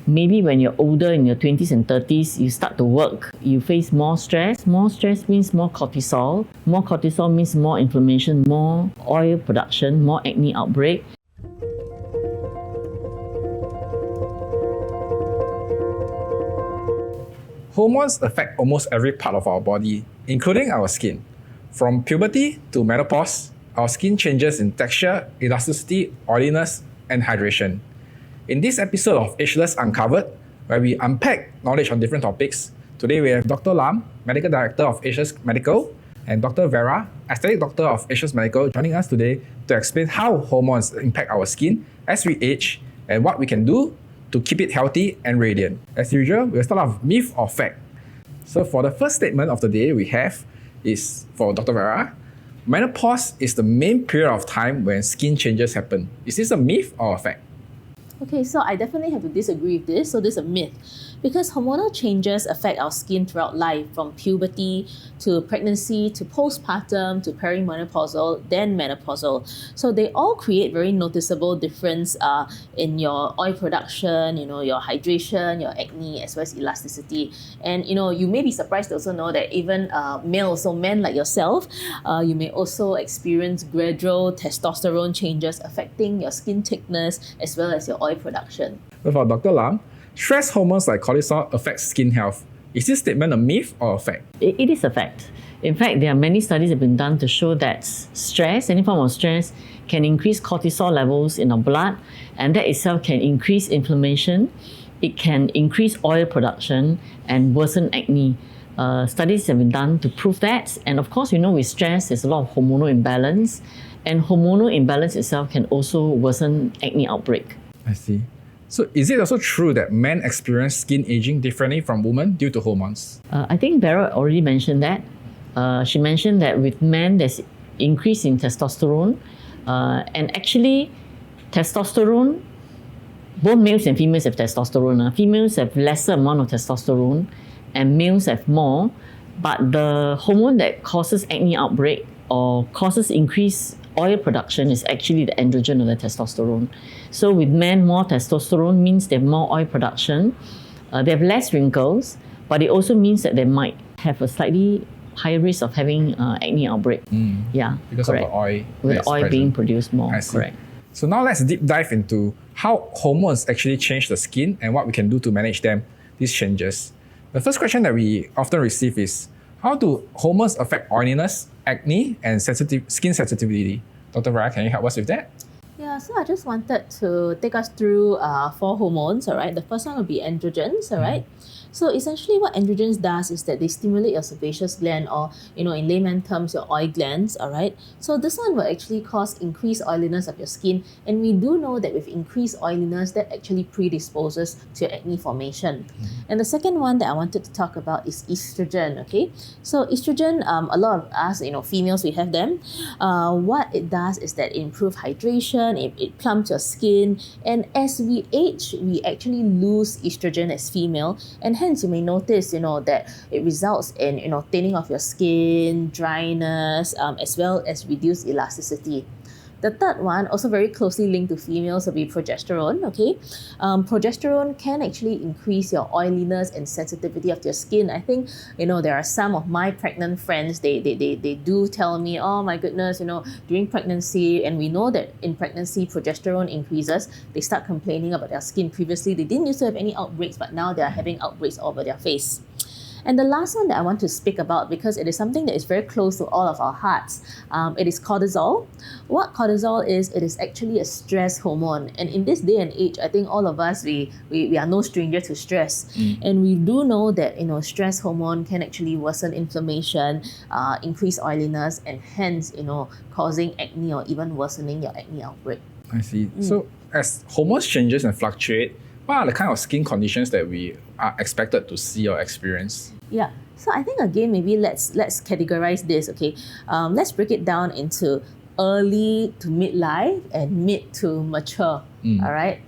maybe when you're older, in your 20s and 30s, you start to work, you face more stress. More stress means more cortisol. More cortisol means more inflammation, more oil production, more acne outbreak. Hormones affect almost every part of our body, including our skin. From puberty to menopause, our skin changes in texture, elasticity, oiliness, and hydration. In this episode of Ageless Uncovered, where we unpack knowledge on different topics, today we have Dr. Lam, Medical Director of Ageless Medical, and Dr. Vera, Aesthetic Doctor of Ageless Medical, joining us today to explain how hormones impact our skin as we age and what we can do to keep it healthy and radiant. As usual, we'll start off with myth or fact. So for the first statement of the day we have is for Dr. Vera. Menopause is the main period of time when skin changes happen. Is this a myth or a fact? Okay, so I definitely have to disagree with this. So this is a myth. Because hormonal changes affect our skin throughout life, from puberty to pregnancy to postpartum to perimenopausal, then menopausal. So they all create very noticeable difference in your oil production, your hydration, your acne, as well as elasticity. And you may be surprised to also know that even males, so men like yourself, you may also experience gradual testosterone changes affecting your skin thickness as well as your oil production. But for Dr. Lam, stress hormones like cortisol affect skin health. Is this statement a myth or a fact? It is a fact. In fact, there are many studies that have been done to show that stress, any form of stress, can increase cortisol levels in our blood, and that itself can increase inflammation. It can increase oil production and worsen acne. Studies have been done to prove that. And of course, with stress, there's a lot of hormonal imbalance, and hormonal imbalance itself can also worsen acne outbreak. I see. So is it also true that men experience skin aging differently from women due to hormones? I think Vera already mentioned that. She mentioned that with men, there's increase in testosterone. And actually, testosterone, both males and females have testosterone. Females have lesser amount of testosterone and males have more. But the hormone that causes acne outbreak or causes increased oil production is actually the androgen or the testosterone. So with men, more testosterone means they have more oil production. They have less wrinkles, but it also means that they might have a slightly higher risk of having acne outbreak. Yeah, because correct. of the oil. With the oil being produced more. I see. Correct. So now let's deep dive into how hormones actually change the skin and what we can do to manage them, these changes. The first question that we often receive is, how do hormones affect oiliness, acne, and skin sensitivity? Dr. Vera, can you help us with that? Yeah, so I just wanted to take us through 4 hormones, all right? The first one will be androgens, all right? So essentially what androgens does is that they stimulate your sebaceous gland, or in layman terms, your oil glands, all right? So this one will actually cause increased oiliness of your skin, and we do know that with increased oiliness, that actually predisposes to acne formation. And the second one that I wanted to talk about is estrogen, okay? So estrogen, a lot of us, females, we have them. What it does is that it improves hydration, it plumps your skin, and as we age, we actually lose estrogen as female, and hence you may notice, that it results in, thinning of your skin, dryness, as well as reduced elasticity. The third one, also very closely linked to females, will be progesterone, okay? Progesterone can actually increase your oiliness and sensitivity of your skin. I think, there are some of my pregnant friends, they do tell me, oh my goodness, during pregnancy, and we know that in pregnancy, progesterone increases, they start complaining about their skin. Previously, they didn't used to have any outbreaks, but now they are having outbreaks all over their face. And the last one that I want to speak about, because it is something that is very close to all of our hearts, it is cortisol. What cortisol is, it is actually a stress hormone. And in this day and age, I think all of us, we are no stranger to stress. And we do know that, stress hormone can actually worsen inflammation, increase oiliness, and hence, causing acne or even worsening your acne outbreak. I see. So as hormones changes and fluctuate, what are the kind of skin conditions that we are expected to see or experience? Yeah, so I think again, maybe let's categorize this, okay? Let's break it down into early to midlife and mid to mature, all right,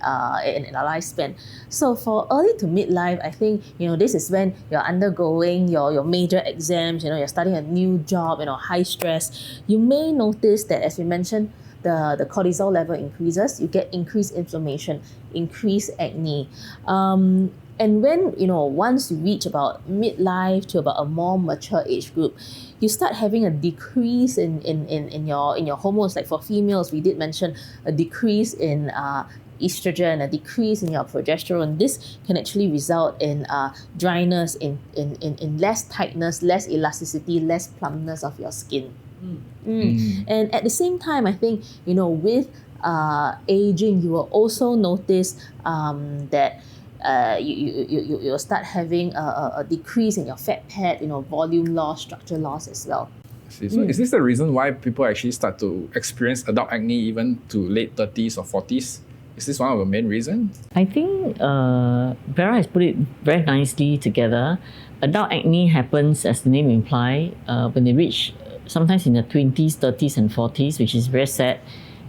in our lifespan. So for early to midlife, I think, this is when you're undergoing your major exams, you're starting a new job, high stress. You may notice that, as we mentioned, the cortisol level increases, you get increased inflammation, increased acne. And when, once you reach about midlife to about a more mature age group, you start having a decrease in your hormones. Like for females, we did mention a decrease in estrogen, a decrease in your progesterone. This can actually result in dryness, in less tightness, less elasticity, less plumpness of your skin. And at the same time, I think, with aging, you will also notice that you'll start having a decrease in your fat pad, volume loss, structure loss as well. See. So is this the reason why people actually start to experience adult acne even to late 30s or 40s? Is this one of the main reasons? I think Vera has put it very nicely together. Adult acne happens, as the name implies, when they reach sometimes in the 20s, 30s and 40s, which is very sad.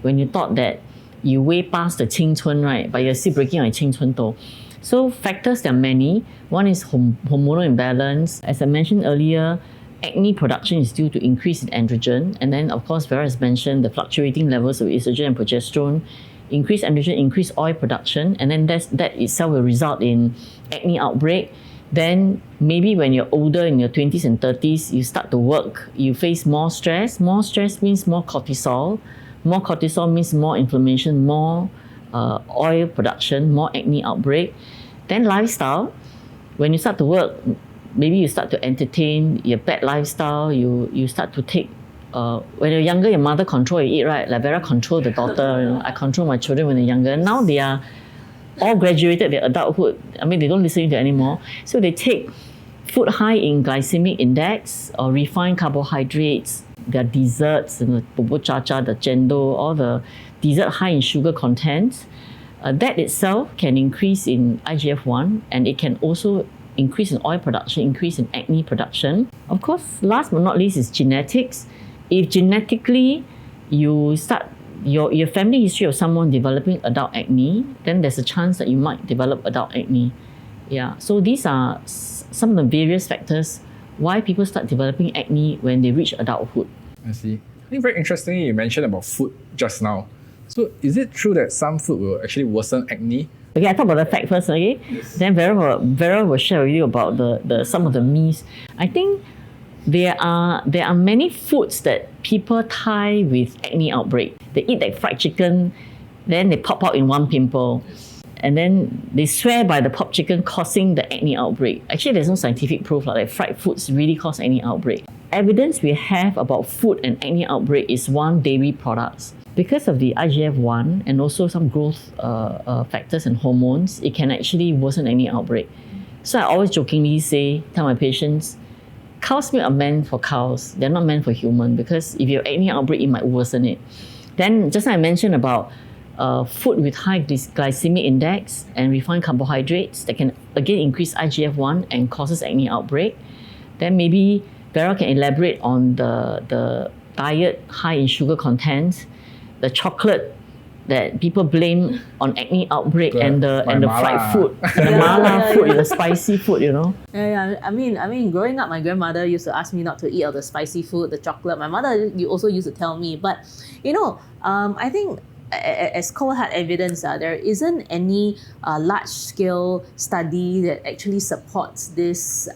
When you thought that you way past the 青春, right, but you're still breaking on 青春痘. So factors, there are many. One is hormonal imbalance. As I mentioned earlier, acne production is due to increase in androgen. And then, of course, Vera has mentioned the fluctuating levels of estrogen and progesterone, increased androgen, increased oil production. And then that itself will result in acne outbreak. Then maybe when you're older, in your 20s and 30s, you start to work, you face more stress. More stress means more cortisol. More cortisol means more inflammation, more oil production, more acne outbreak. Then lifestyle, when you start to work, maybe you start to entertain, your bad lifestyle, you start to take, when you're younger, your mother control you eat, right? Like Vera control the daughter, I control my children when they're younger. Now they are all graduated their adulthood. I mean, they don't listen to it anymore. So they take food high in glycemic index or refined carbohydrates, their desserts, the bubur cha cha, the chendol, all the dessert high in sugar content. That itself can increase in IGF-1, and it can also increase in oil production, increase in acne production. Of course, last but not least is genetics. If genetically you start your family history of someone developing adult acne, then there's a chance that you might develop adult acne. Yeah, so these are some of the various factors why people start developing acne when they reach adulthood. I see. I think very interestingly, you mentioned about food just now. So is it true that some food will actually worsen acne? Okay, I talk about the fact first, okay? Yes. Then Vera will share with you about the some of the myths. I think there are many foods that people tie with acne outbreak. They eat like fried chicken, then they pop out in one pimple. And then they swear by the pop chicken causing the acne outbreak. Actually, there's no scientific proof that fried foods really cause acne outbreak. Evidence we have about food and acne outbreak is one, dairy products. Because of the IGF-1 and also some growth factors and hormones, it can actually worsen acne outbreak. So I always jokingly tell my patients, cow's milk are meant for cows. They're not meant for human, because if you have acne outbreak, it might worsen it. Then just like I mentioned about food with high glycemic index and refined carbohydrates that can again increase IGF-1 and causes acne outbreak. Then maybe Vera can elaborate on the diet high in sugar content, the chocolate that people blame on acne outbreak, and the fried food, the mala food, the spicy food, Yeah. I mean, growing up, my grandmother used to ask me not to eat all the spicy food, the chocolate. My mother also used to tell me, but I think as cold hard evidence, there isn't any large-scale study that actually supports this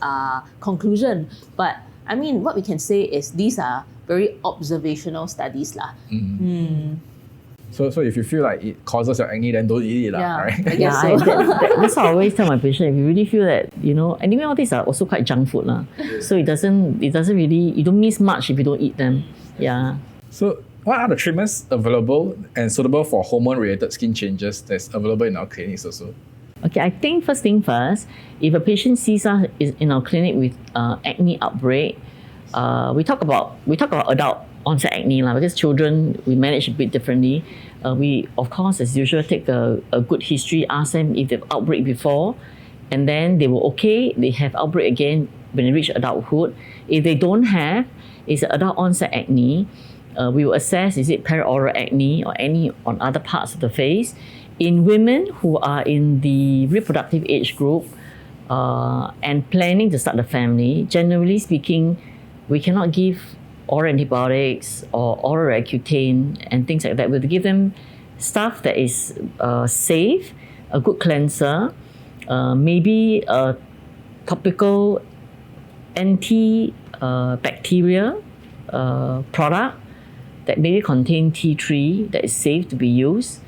conclusion. But I mean, what we can say is these are very observational studies. So if you feel like it causes your acne, then don't eat it, right? I guess so. That's what I always tell my patient. If you really feel that, anyway, all these are also quite junk food. So it doesn't really, you don't miss much if you don't eat them. Yeah. So what are the treatments available and suitable for hormone-related skin changes that's available in our clinics also? Okay, I think first thing first, if a patient sees us in our clinic with acne outbreak, we talk about adult onset acne because children we manage a bit differently. We of course, as usual, take a good history, ask them if they've outbreak before, and then they were okay, they have outbreak again when they reach adulthood. If they don't have, it's adult onset acne. We will assess, is it perioral acne or acne on other parts of the face. In women who are in the reproductive age group and planning to start a family, generally speaking, we cannot give oral antibiotics or oral Accutane and things like that. We'll give them stuff that is safe, a good cleanser, maybe a topical anti-bacteria product that maybe contain tea tree that is safe to be used.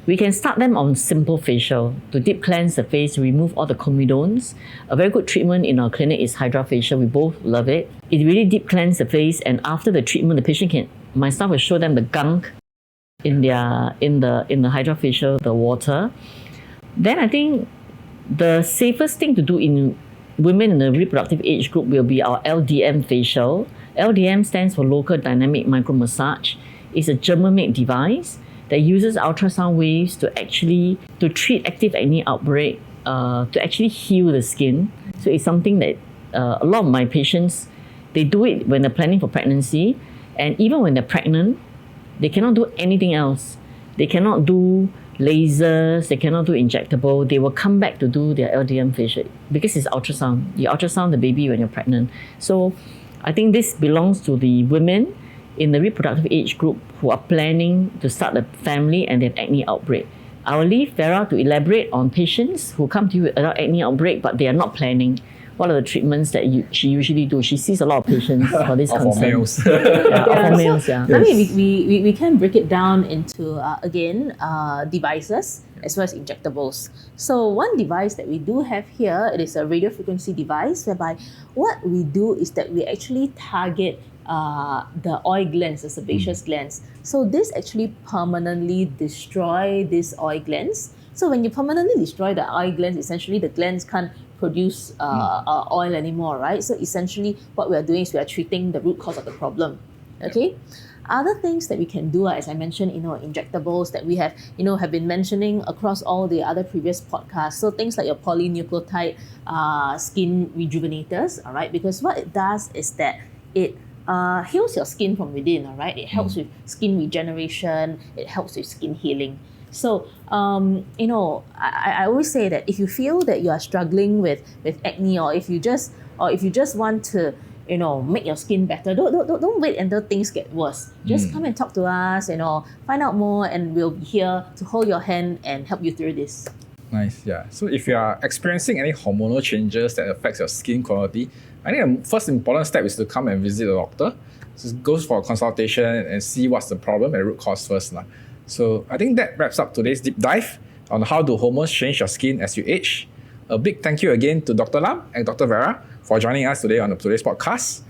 We can start them on simple facial to deep cleanse the face, remove all the comedones. A very good treatment in our clinic is HydraFacial. We both love it. It really deep cleanses the face, and after the treatment, the patient my staff will show them the gunk in the HydraFacial, the water. Then I think the safest thing to do in women in the reproductive age group will be our LDM facial. LDM stands for Local Dynamic Micro Massage. It's a German-made device that uses ultrasound waves to treat active acne outbreak, to actually heal the skin. So it's something that a lot of my patients, they do it when they're planning for pregnancy, and even when they're pregnant, they cannot do anything else. They cannot do lasers, they cannot do injectable. They will come back to do their LDM facial because it's ultrasound. You ultrasound the baby when you're pregnant. So I think this belongs to the women in the reproductive age group who are planning to start a family and have acne outbreak. I will leave Vera to elaborate on patients who come to you with adult acne outbreak but they are not planning. What are the treatments that she usually do? She sees a lot of patients for this concern. For males. For males, yeah. I mean, we can break it down into, devices as well as injectables. So one device that we do have here, it is a radiofrequency device whereby what we do is that we actually target the oil glands, the sebaceous glands. So this actually permanently destroy these oil glands. So when you permanently destroy the oil glands, essentially the glands can't produce oil anymore, right? So essentially what we are doing is we are treating the root cause of the problem, okay? Other things that we can do, as I mentioned, injectables that we have been mentioning across all the other previous podcasts. So things like your polynucleotide skin rejuvenators, all right? Because what it does is that it heals your skin from within, all right? It helps with skin regeneration. It helps with skin healing. So, I always say that if you feel that you are struggling with acne, or if you just want to, make your skin better, don't wait until things get worse. Just come and talk to us, find out more, and we'll be here to hold your hand and help you through this. Nice, yeah. So if you are experiencing any hormonal changes that affects your skin quality, I think the first important step is to come and visit a doctor. So go for a consultation and see what's the problem and root cause first. So I think that wraps up today's deep dive on how do hormones change your skin as you age. A big thank you again to Dr. Lam and Dr. Vera for joining us today on today's podcast.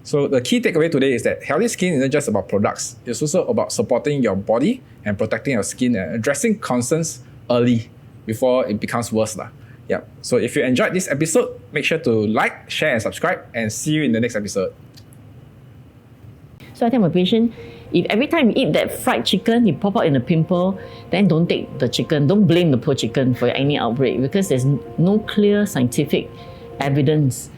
So the key takeaway today is that healthy skin isn't just about products. It's also about supporting your body and protecting your skin and addressing concerns early before it becomes worse. Yeah. So if you enjoyed this episode, make sure to like, share and subscribe, and see you in the next episode. So I tell my patient, if every time you eat that fried chicken, you pop out in a pimple, then don't take the chicken. Don't blame the poor chicken for your acne outbreak because there's no clear scientific evidence.